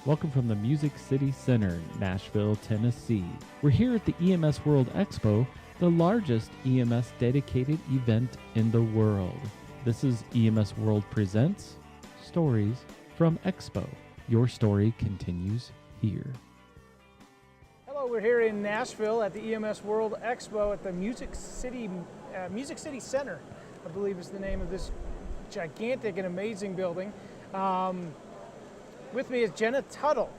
Welcome from the Music City Center, Nashville, Tennessee. We're here at the EMS World Expo, the largest EMS dedicated event in the world. This is EMS World Presents Stories from Expo. Your story continues here. Hello, we're here in Nashville at the EMS World Expo at the Music City Center, I believe is the name of this gigantic and amazing building. With me is Jenna Tuttle.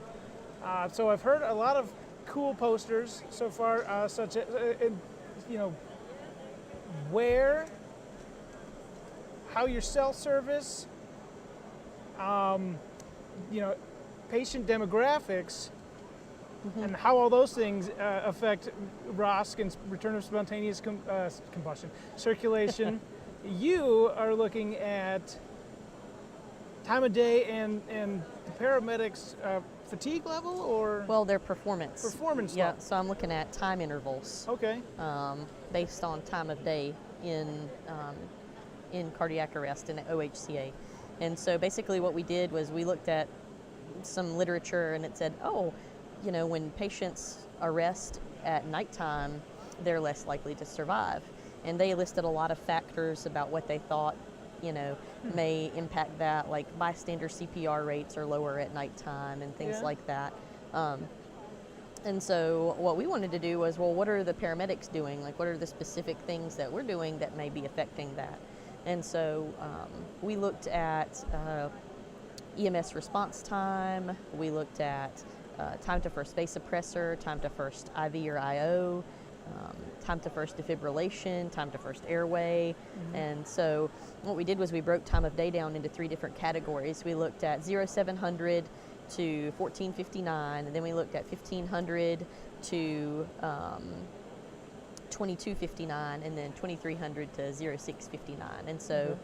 So I've heard a lot of cool posters so far, such as, where, how your cell service, patient demographics, and how all those things affect ROSC and return of spontaneous combustion, circulation. You are looking at time of day and the paramedics' fatigue level, or? Well, their performance. Performance Yeah, level. so I'm looking at time intervals. Okay. Based on time of day in cardiac arrest in the OHCA. And so basically what we did was we looked at some literature and it said, when patients arrest at nighttime, they're less likely to survive. And they listed a lot of factors about what they thought may impact that, like bystander CPR rates are lower at nighttime and things like that. And so what we wanted to do was, what are the paramedics doing? Like, what are the specific things that we're doing that may be affecting that? And so we looked at EMS response time. We looked at time to first vasopressor, time to first IV or IO, time to first defibrillation, time to first airway. And so what we did was we broke time of day down into 3 different categories. We looked at 0700 to 1459, and then we looked at 1500 to 2259, and then 2300 to 0659. And so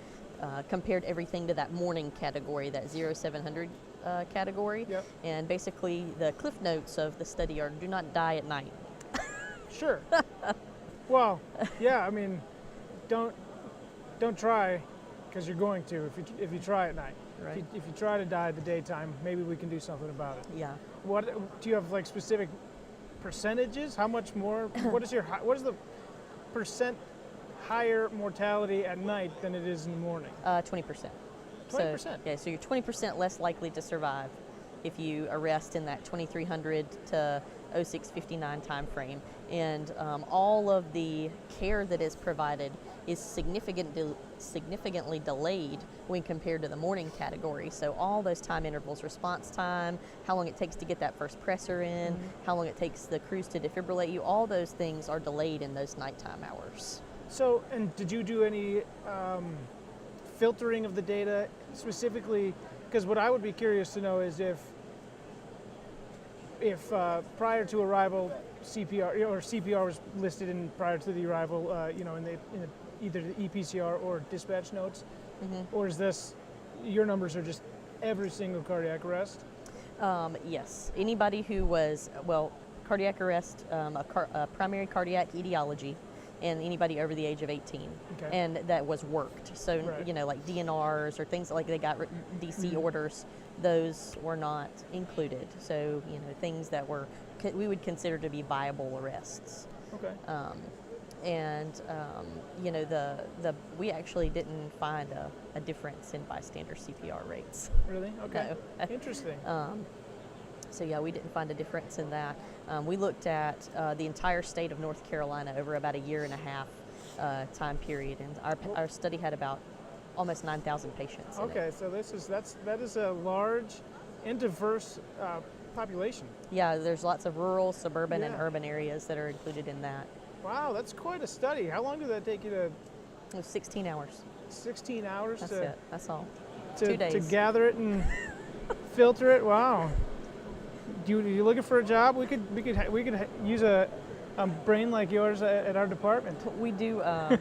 compared everything to that morning category, that 0700 category. Yep. And basically the cliff notes of the study are: do not die at night. Sure. Well, yeah. I mean, don't try, because you're going to if you try at night. Right. If you try to die at the daytime, maybe we can do something about it. Yeah. What do you have, like, specific percentages? How much more? What is the percent higher mortality at night than it is in the morning? 20%. 20%. So, yeah, so you're 20% less likely to survive if you arrest in that 2300 to 0659 time frame. And all of the care that is provided is significantly delayed when compared to the morning category. So all those time intervals, response time, how long it takes to get that first pressor in, how long it takes the crews to defibrillate you, all those things are delayed in those nighttime hours. So, and did you do any filtering of the data specifically? Because what I would be curious to know is if prior to arrival CPR was listed in prior to the arrival, in either the EPCR or dispatch notes, or is this, your numbers are just every single cardiac arrest? Yes, anybody who was, cardiac arrest, a primary cardiac etiology, and anybody over the age of 18, and that was worked. So, like DNRs or things like they got DC orders, those were not included. So, things that we would consider to be viable arrests. Okay. We actually didn't find a difference in bystander CPR rates. Really? Okay. No. Interesting. So yeah, we didn't find a difference in that. We looked at the entire state of North Carolina over about a 1.5-year time period, and our study had about almost 9,000 patients. Okay, so that is a large and diverse population. Yeah, there's lots of rural, suburban, and urban areas that are included in that. Wow, that's quite a study. How long did that take you to? It was 16 hours. 16 hours. That's it. That's all. To, 2 days. To gather it and filter it. Wow. You looking for a job? We could use a brain like yours at our department. We do. I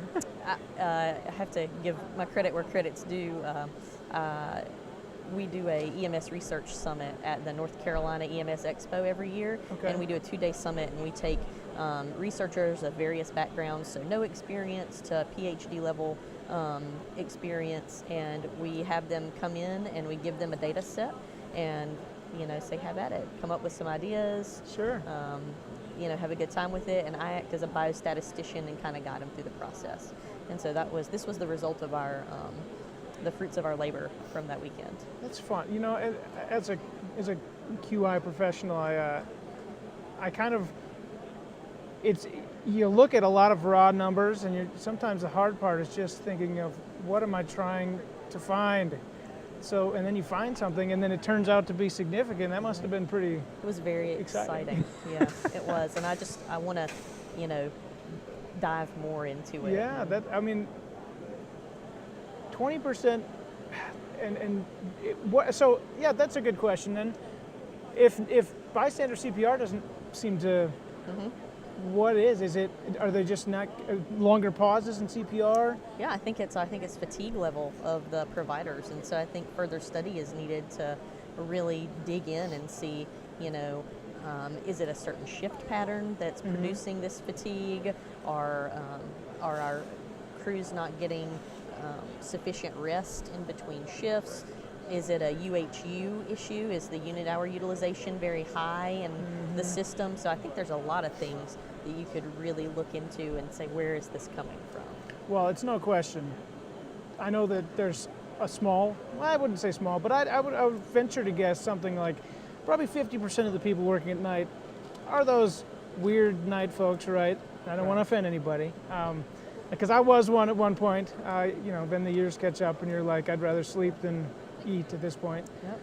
have to give my credit where credit's due. We do a EMS research summit at the North Carolina EMS Expo every year, and we do a 2-day summit, and we take researchers of various backgrounds, so no experience to PhD level experience, and we have them come in and we give them a data set, and say have at it, come up with some ideas, Sure. have a good time with it, and I act as a biostatistician and kind of guide them through the process. And so this was the result of our the fruits of our labor from that weekend. That's fun. As a QI professional, I kind of you look at a lot of raw numbers, and sometimes the hard part is just thinking of what am I trying to find. So, and then you find something, and then it turns out to be significant. That must have been pretty. It was very exciting. Yeah, it was, and I want to, dive more into it. Yeah, 20%, so yeah, that's a good question. Then, if bystander CPR doesn't seem to, what is it? Are they just not longer pauses in CPR? Yeah, I think it's fatigue level of the providers, and so I think further study is needed to really dig in and see, is it a certain shift pattern that's producing this fatigue? Are our crews not getting sufficient rest in between shifts? Is it a UHU issue? Is the unit hour utilization very high in the system? So I think there's a lot of things that you could really look into and say, where is this coming from? Well, it's no question. I know that there's a small, well, I wouldn't say small, but I would venture to guess something like probably 50% of the people working at night are those weird night folks, right? I don't want to offend anybody. Because I was one at one point. Then the years catch up and you're like, I'd rather sleep than eat at this point. Yep.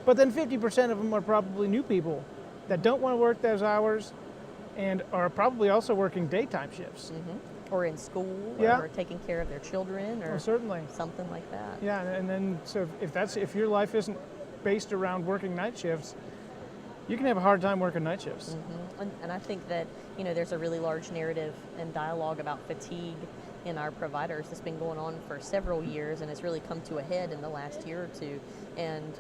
But then 50% of them are probably new people that don't want to work those hours and are probably also working daytime shifts. Or in school, or taking care of their children, or certainly something like that. Yeah, and then so if your life isn't based around working night shifts, you can have a hard time working night shifts. And I think that there's a really large narrative and dialogue about fatigue in our providers that's been going on for several years, and it's really come to a head in the last year or two. And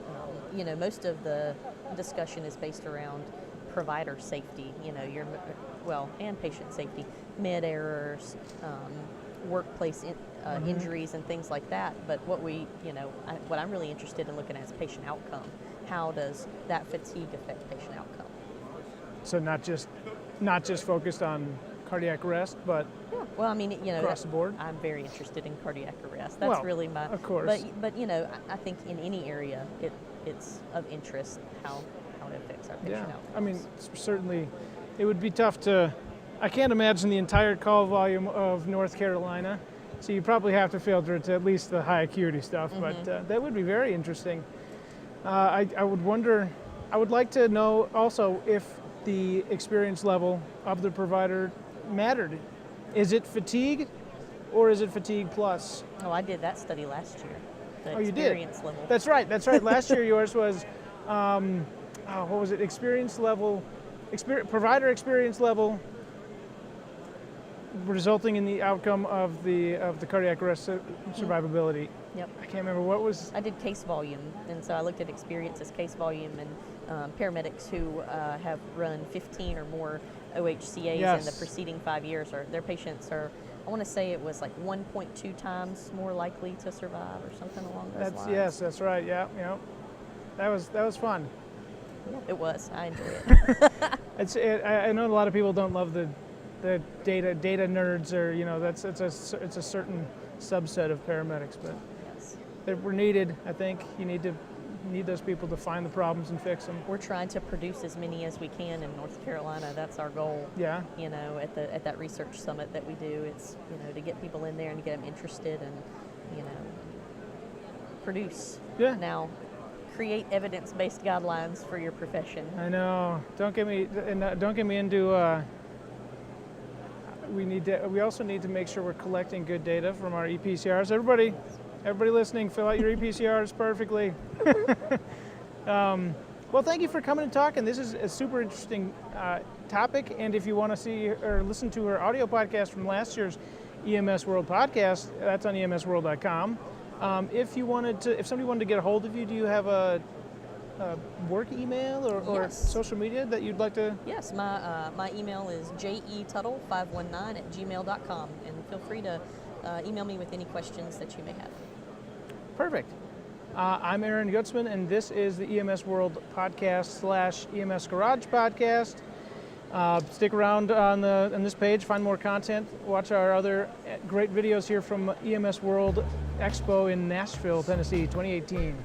most of the discussion is based around provider safety. And patient safety, med errors, workplace injuries, and things like that. But what I'm really interested in looking at is patient outcome. How does that fatigue affect patient outcome? So not just focused on cardiac arrest, but across the board. I'm very interested in cardiac arrest. That's really my. Of course. But I think in any area it's of interest how it affects our patient outcomes. I mean, certainly, it would be tough to. I can't imagine the entire call volume of North Carolina, so you probably have to filter to at least the high acuity stuff. But that would be very interesting. I would wonder. I would like to know also if the experience level of the provider mattered. Is it fatigue, or is it fatigue plus? Oh, I did that study last year. The you experience did? level. That's right. Last year yours was, what was it? Experience level, provider experience level, resulting in the outcome of the cardiac arrest survivability. Yep. I can't remember what was. I did case volume, and so I looked at experience as case volume, and paramedics who have run 15 or more OHCAs in the preceding 5 years, their patients are, I want to say it was like 1.2 times more likely to survive or something along those lines. Yes, that's right. Yeah, that was fun. It was. I enjoy it. I know a lot of people don't love the data nerds, or it's a certain subset of paramedics, but we're needed. I think you need those people to find the problems and fix them. We're trying to produce as many as we can in North Carolina. That's our goal. Yeah. At that research summit that we do, it's to get people in there and get them interested and produce. Yeah. Now, create evidence-based guidelines for your profession. I know. Don't get me into. We also need to make sure we're collecting good data from our EPCRs. Everybody listening, fill out your EPCRs perfectly. Well, thank you for coming and talking. This is a super interesting topic, and if you want to see or listen to our audio podcast from last year's EMS World podcast, that's on emsworld.com. If somebody wanted to get a hold of you, do you have a work email or social media that you'd like to? Yes, my email is jetuttle519@gmail.com, and feel free to email me with any questions that you may have. Perfect. I'm Aaron Gutzman, and this is the EMS World Podcast / EMS Garage Podcast. Stick around on this page, find more content, watch our other great videos here from EMS World Expo in Nashville, Tennessee, 2018.